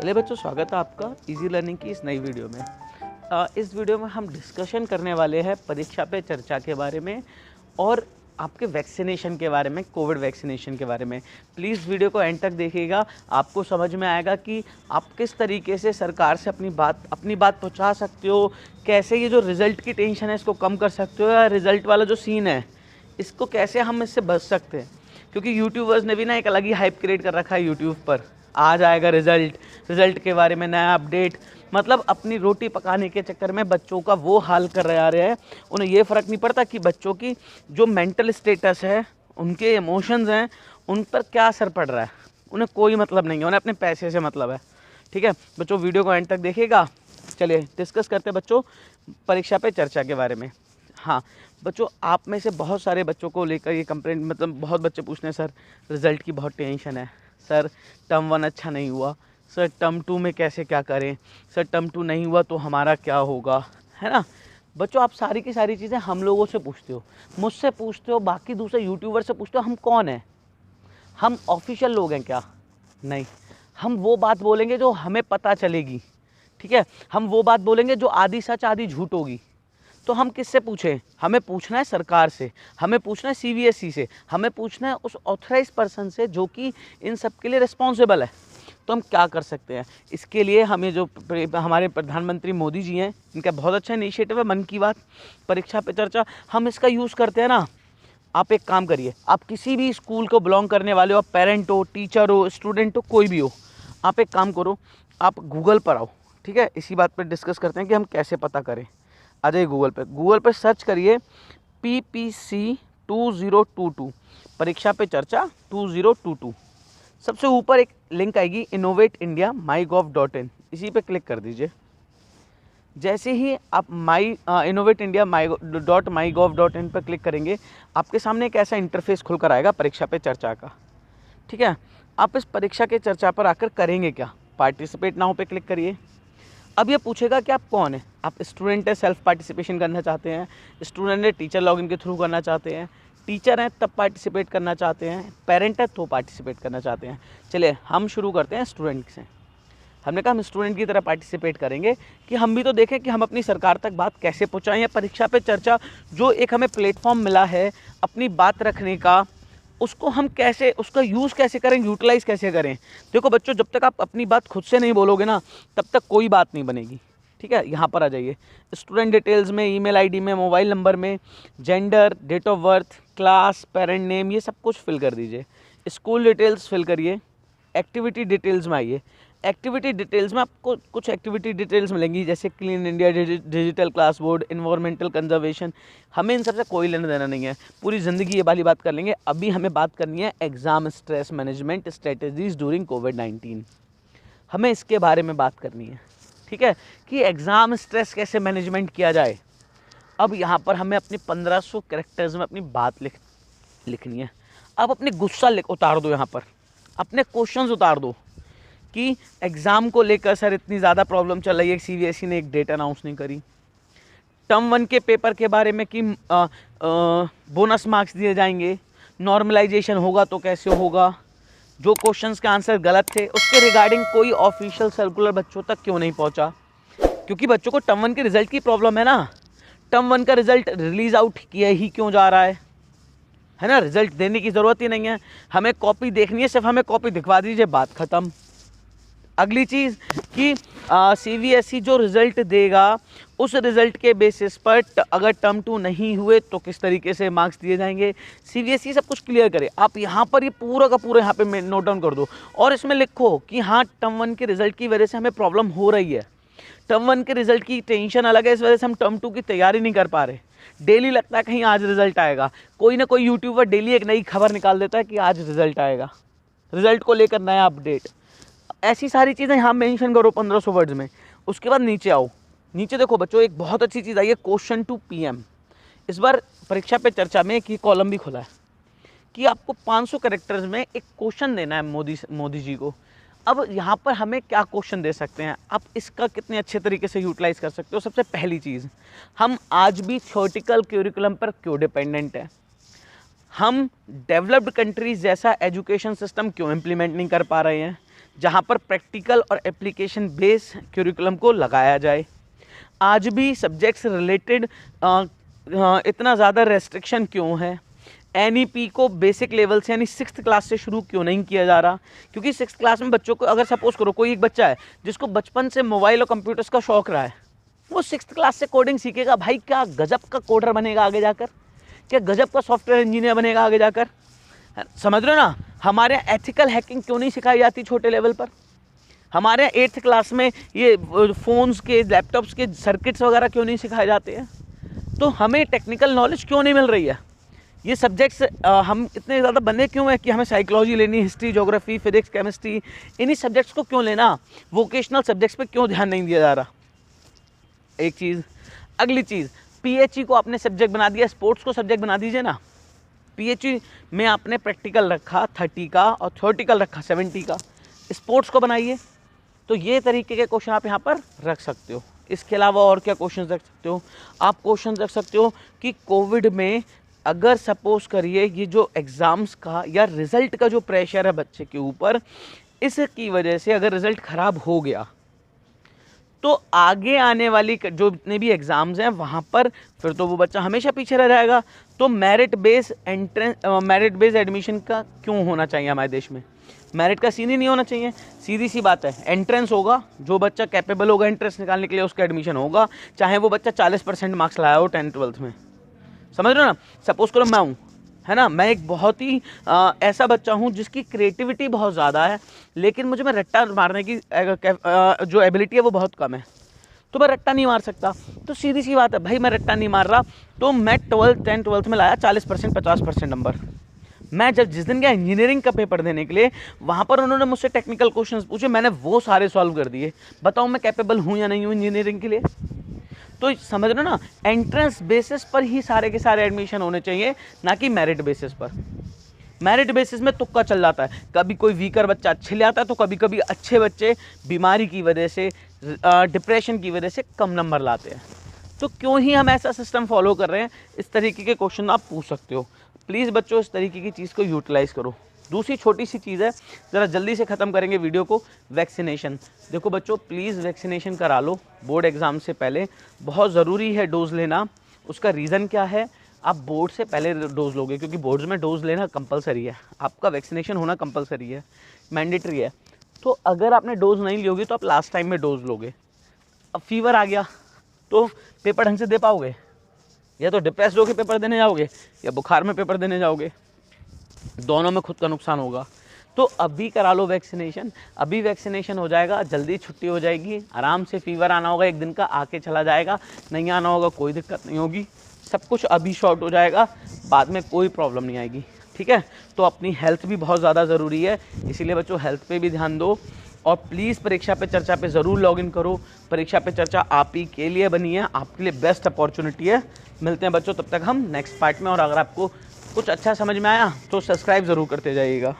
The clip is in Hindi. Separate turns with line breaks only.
चलिए बच्चों, स्वागत है आपका इजी लर्निंग की इस नई वीडियो में। इस वीडियो में हम डिस्कशन करने वाले हैं परीक्षा पे चर्चा के बारे में और आपके वैक्सीनेशन के बारे में, कोविड वैक्सीनेशन के बारे में। प्लीज़ वीडियो को एंड तक देखिएगा, आपको समझ में आएगा कि आप किस तरीके से सरकार से अपनी बात पहुंचा सकते हो, कैसे ये जो रिज़ल्ट की टेंशन है इसको कम कर सकते हो, या रिज़ल्ट वाला जो सीन है इसको कैसे हम इससे बच सकते हैं। क्योंकि यूट्यूबर्स ने भी ना एक अलग ही हाइप क्रिएट कर रखा है यूट्यूब पर, आ जाएगा रिज़ल्ट के बारे में नया अपडेट। मतलब अपनी रोटी पकाने के चक्कर में बच्चों का वो हाल कर रहे आ रहे हैं, उन्हें ये फ़र्क नहीं पड़ता कि बच्चों की जो मेंटल स्टेटस है, उनके इमोशंस हैं, उन पर क्या असर पड़ रहा है, उन्हें कोई मतलब नहीं है, उन्हें अपने पैसे से मतलब है। ठीक है बच्चों, वीडियो को एंड तक देखिएगा। चलिए डिस्कस करते हैं बच्चों परीक्षा पे चर्चा के बारे में। हाँ बच्चों, आप में से बहुत सारे बच्चों को लेकर ये कंप्लेंट, मतलब बहुत बच्चे पूछते हैं सर रिज़ल्ट की बहुत टेंशन है, सर टर्म 1 अच्छा नहीं हुआ, सर टर्म 2 में कैसे क्या करें, सर टर्म 2 नहीं हुआ तो हमारा क्या होगा, है ना। बच्चों, आप सारी की सारी चीज़ें हम लोगों से पूछते हो, मुझसे पूछते हो, बाकी दूसरे यूट्यूबर से पूछते हो। हम कौन हैं? हम ऑफिशियल लोग हैं क्या? नहीं। हम वो बात बोलेंगे जो हमें पता चलेगी। ठीक है, हम वो बात बोलेंगे जो आधी सच आधी झूठ होगी। तो हम किससे पूछें? हमें पूछना है सरकार से, हमें पूछना है सीबीएसई से, हमें पूछना है उस ऑथराइज पर्सन से जो कि इन सब के लिए रिस्पॉन्सिबल है। तो हम क्या कर सकते हैं इसके लिए? हमें जो हमारे प्रधानमंत्री मोदी जी हैं, इनका बहुत अच्छा इनिशिएटिव है मन की बात, परीक्षा पे चर्चा, हम इसका यूज़ करते हैं ना। आप एक काम करिए, आप किसी भी स्कूल को बिलोंग करने वाले हो, आप पेरेंट हो, टीचर हो, स्टूडेंट हो, कोई भी हो, आप एक काम करो, आप गूगल पर आओ। ठीक है, इसी बात पर डिस्कस करते हैं कि हम कैसे पता करें। आ जाइए गूगल पर सर्च करिए PPC 2022, परीक्षा पे चर्चा 2022। सबसे ऊपर एक लिंक आएगी इनोवेट इंडिया mygov.in, इसी पे क्लिक कर दीजिए। जैसे ही आप इनोवेट इंडिया mygov.in पर क्लिक करेंगे, आपके सामने एक ऐसा इंटरफेस खुलकर आएगा परीक्षा पे चर्चा का। ठीक है, आप इस परीक्षा के चर्चा पर आकर करेंगे क्या? पार्टिसिपेट नाउ पे क्लिक करिए। अब ये पूछेगा कि आप कौन है। आप स्टूडेंट है, सेल्फ पार्टिसिपेशन करना चाहते हैं, स्टूडेंट है टीचर लॉगिन के थ्रू करना चाहते हैं, टीचर हैं तब पार्टिसिपेट करना चाहते हैं, पेरेंट है तो पार्टिसिपेट करना चाहते हैं। चलिए हम शुरू करते हैं स्टूडेंट से। हमने कहा हम स्टूडेंट की तरह पार्टिसिपेट करेंगे कि हम भी तो देखें कि हम अपनी सरकार तक बात कैसे पहुँचाएँ, या परीक्षा पे चर्चा जो एक हमें प्लेटफॉर्म मिला है अपनी बात रखने का, उसको हम कैसे, उसका यूज़ कैसे करें, यूटिलाइज़ कैसे करें। देखो बच्चों, जब तक आप अपनी बात खुद से नहीं बोलोगे ना, तब तक कोई बात नहीं बनेगी। ठीक है, यहाँ पर आ जाइए, स्टूडेंट डिटेल्स में, ईमेल आईडी में, मोबाइल नंबर में, gender, date of birth, class, parent name, ये सब कुछ फिल कर दीजिए। स्कूल डिटेल्स फिल करिए। एक्टिविटी डिटेल्स में आइए। एक्टिविटी डिटेल्स में आपको कुछ एक्टिविटी डिटेल्स मिलेंगी, जैसे clean India, digital class board, environmental conservation. हमें इन सबसे कोई लेना देना नहीं है, पूरी ज़िंदगी ये वाली बात कर लेंगे। अभी हमें बात करनी है exam stress management strategies during कोविड-19। हमें इसके बारे में बात करनी है। ठीक है, कि एग्ज़ाम स्ट्रेस कैसे मैनेजमेंट किया जाए। अब यहाँ पर हमें अपने 1500 कैरेक्टर्स में अपनी बात लिखनी है। अब अपने गुस्सा उतार दो, यहाँ पर अपने क्वेश्चंस उतार दो कि एग्ज़ाम को लेकर सर इतनी ज़्यादा प्रॉब्लम चल रही है, सीबीएसई ने एक डेट अनाउंस नहीं करी। टर्म 1 के पेपर के बारे में कि बोनस मार्क्स दिए जाएंगे, नॉर्मलाइजेशन होगा तो कैसे होगा, जो क्वेश्चंस के आंसर गलत थे उसके रिगार्डिंग कोई ऑफिशियल सर्कुलर बच्चों तक क्यों नहीं पहुंचा। क्योंकि बच्चों को टर्म 1 के रिजल्ट की प्रॉब्लम है ना। टर्म 1 का रिजल्ट रिलीज आउट किया ही क्यों जा रहा है ना। रिजल्ट देने की ज़रूरत ही नहीं है, हमें कॉपी देखनी है, सिर्फ हमें कॉपी दिखवा दीजिए, बात ख़त्म। अगली चीज़ कि सीबीएसई जो रिज़ल्ट देगा उस रिज़ल्ट के बेसिस पर अगर टर्म 2 नहीं हुए तो किस तरीके से मार्क्स दिए जाएंगे, सीबीएसई सब कुछ क्लियर करे। आप यहाँ पर ये पूरा का पूरा यहाँ पे नोट डाउन कर दो और इसमें लिखो कि हाँ टर्म 1 के रिज़ल्ट की वजह से हमें प्रॉब्लम हो रही है, टर्म 1 के रिज़ल्ट की टेंशन अलग है, इस वजह से हम टर्म 2 की तैयारी नहीं कर पा रहे। डेली लगता है कहीं आज रिज़ल्ट आएगा, कोई ना कोई यूट्यूबर डेली एक नई खबर निकाल देता है कि आज रिज़ल्ट आएगा, रिज़ल्ट को लेकर नया अपडेट। ऐसी सारी चीज़ें यहाँ मेंशन करो 1500 वर्ड्स में। उसके बाद नीचे आओ, नीचे देखो बच्चों एक बहुत अच्छी चीज़ आई है, क्वेश्चन टू पीएम। इस बार परीक्षा पे चर्चा में एक ये कॉलम भी खुला है कि आपको 500 कैरेक्टर्स में एक क्वेश्चन देना है मोदी जी को। अब यहाँ पर हमें क्या क्वेश्चन दे सकते हैं, आप इसका कितने अच्छे तरीके से यूटिलाइज़ कर सकते हो। सबसे पहली चीज़, हम आज भी थ्योरेटिकल क्यूरिकुलम पर क्यों डिपेंडेंट है, हम डेवलप्ड कंट्रीज़ जैसा एजुकेशन सिस्टम क्यों इम्प्लीमेंट नहीं कर पा रहे हैं। जहाँ पर प्रैक्टिकल और एप्लीकेशन बेस्ड क्यूरिकुलम को लगाया जाए। आज भी सब्जेक्ट्स रिलेटेड इतना ज़्यादा रेस्ट्रिक्शन क्यों है? NEP को बेसिक लेवल से यानी 6th क्लास से शुरू क्यों नहीं किया जा रहा? क्योंकि 6th क्लास में बच्चों को, अगर सपोज करो कोई एक बच्चा है जिसको बचपन से मोबाइल और कंप्यूटर्स का शौक रहा है, वो 6th क्लास से कोडिंग सीखेगा, भाई क्या गजब का कोडर बनेगा आगे जाकर, क्या गजब का सॉफ्टवेयर इंजीनियर बनेगा आगे जाकर। समझ रहे हो ना? हमारे यहाँ एथिकल हैकिंग क्यों नहीं सिखाई जाती छोटे लेवल पर? हमारे यहाँ 8th क्लास में ये फ़ोन्स के, लैपटॉप्स के सर्किट्स वगैरह क्यों नहीं सिखाए जाते हैं? तो हमें टेक्निकल नॉलेज क्यों नहीं मिल रही है? ये सब्जेक्ट्स हम इतने ज़्यादा बने क्यों हैं कि हमें साइकोलॉजी लेनी, हिस्ट्री, ज्योग्राफी, फिजिक्स, केमिस्ट्री, इन्हीं सब्जेक्ट्स को क्यों लेना? वोकेशनल सब्जेक्ट्स पे क्यों ध्यान नहीं दिया जा रहा? एक चीज़। अगली चीज़, PHE को आपने सब्जेक्ट बना दिया, स्पोर्ट्स को सब्जेक्ट बना दीजिए ना। PHE में आपने प्रैक्टिकल रखा 30 का और थ्योरेटिकल रखा 70 का, स्पोर्ट्स को बनाइए। तो ये तरीके के क्वेश्चन आप यहाँ पर रख सकते हो। इसके अलावा और क्या क्वेश्चन रख सकते हो? आप क्वेश्चन रख सकते हो कि कोविड में अगर सपोज करिए ये जो एग्ज़ाम्स का या रिज़ल्ट का जो प्रेशर है बच्चे के ऊपर, इसकी वजह से अगर रिज़ल्ट ख़राब हो गया तो आगे आने वाली जो जितने भी एग्ज़ाम्स हैं वहाँ पर फिर तो वो बच्चा हमेशा पीछे रह जाएगा। तो मेरिट बेस्ड एडमिशन का क्यों होना चाहिए हमारे देश में? मेरिट का सीन ही नहीं होना चाहिए। सीधी सी बात है, एंट्रेंस होगा, जो बच्चा कैपेबल होगा एंट्रेंस निकालने के लिए उसका एडमिशन होगा, चाहे वो बच्चा 40% मार्क्स लाया हो 10th 12th में। समझ रहे हो ना? सपोज करो मैं हूँ, है ना, मैं एक बहुत ही ऐसा बच्चा हूँ जिसकी क्रिएटिविटी बहुत ज़्यादा है, लेकिन मुझे में रट्टा मारने की जो एबिलिटी है वो बहुत कम है, तो मैं रट्टा नहीं मार सकता। तो सीधी सी बात है भाई, मैं रट्टा नहीं मार रहा, तो मैं 10th 12th में लाया 40% 50% नंबर। मैं जब जिस दिन गया इंजीनियरिंग का पेपर देने के लिए, वहाँ पर उन्होंने मुझसे टेक्निकल क्वेश्चंस पूछे, मैंने वो सारे सॉल्व कर दिए। बताओ मैं कैपेबल हूँ या नहीं हूँ इंजीनियरिंग के लिए? तो समझ रहे हो ना, एंट्रेंस बेसिस पर ही सारे के सारे एडमिशन होने चाहिए, ना कि मेरिट बेसिस पर। मेरिट बेसिस में तुक्का चल जाता है, कभी कोई वीकर बच्चा अच्छे ले आता है तो कभी कभी अच्छे बच्चे बीमारी की वजह से, डिप्रेशन की वजह से कम नंबर लाते हैं। तो क्यों ही हम ऐसा सिस्टम फॉलो कर रहे हैं? इस तरीके के क्वेश्चन आप पूछ सकते हो। प्लीज़ बच्चों इस तरीके की चीज़ को यूटिलाइज़ करो। दूसरी छोटी सी चीज़ है, ज़रा जल्दी से ख़त्म करेंगे वीडियो को, वैक्सीनेशन। देखो बच्चों, प्लीज़ वैक्सीनेशन करा लो बोर्ड एग्ज़ाम से पहले, बहुत ज़रूरी है डोज़ लेना। उसका रीज़न क्या है? आप बोर्ड से पहले डोज़ लोगे, क्योंकि बोर्ड्स में डोज़ लेना कंपलसरी है, आपका वैक्सीनेशन होना कंपलसरी है, मैंडेटरी है। तो अगर आपने डोज़ नहीं लोगे तो आप लास्ट टाइम में डोज़ लोगे। अब फीवर आ गया तो पेपर ढंग से दे पाओगे? या तो डिप्रेस्ड होकर पेपर देने जाओगे या बुखार में पेपर देने जाओगे, दोनों में खुद का नुकसान होगा। तो अभी करा लो वैक्सीनेशन, अभी वैक्सीनेशन हो जाएगा, जल्दी छुट्टी हो जाएगी, आराम से। फीवर आना होगा एक दिन का, आके चला जाएगा, नहीं आना होगा कोई दिक्कत नहीं होगी, सब कुछ अभी शॉर्ट हो जाएगा, बाद में कोई प्रॉब्लम नहीं आएगी। ठीक है? तो अपनी हेल्थ भी बहुत ज़्यादा ज़रूरी है, इसीलिए बच्चों हेल्थ पे भी ध्यान दो। और प्लीज़ परीक्षा पे चर्चा पे ज़रूर लॉगिन करो। परीक्षा पे चर्चा आप ही के लिए बनी है, आपके लिए बेस्ट अपॉर्चुनिटी है। मिलते हैं बच्चों तब तक हम नेक्स्ट पार्ट में। और अगर आपको कुछ अच्छा समझ में आया तो सब्सक्राइब ज़रूर करते जाइएगा।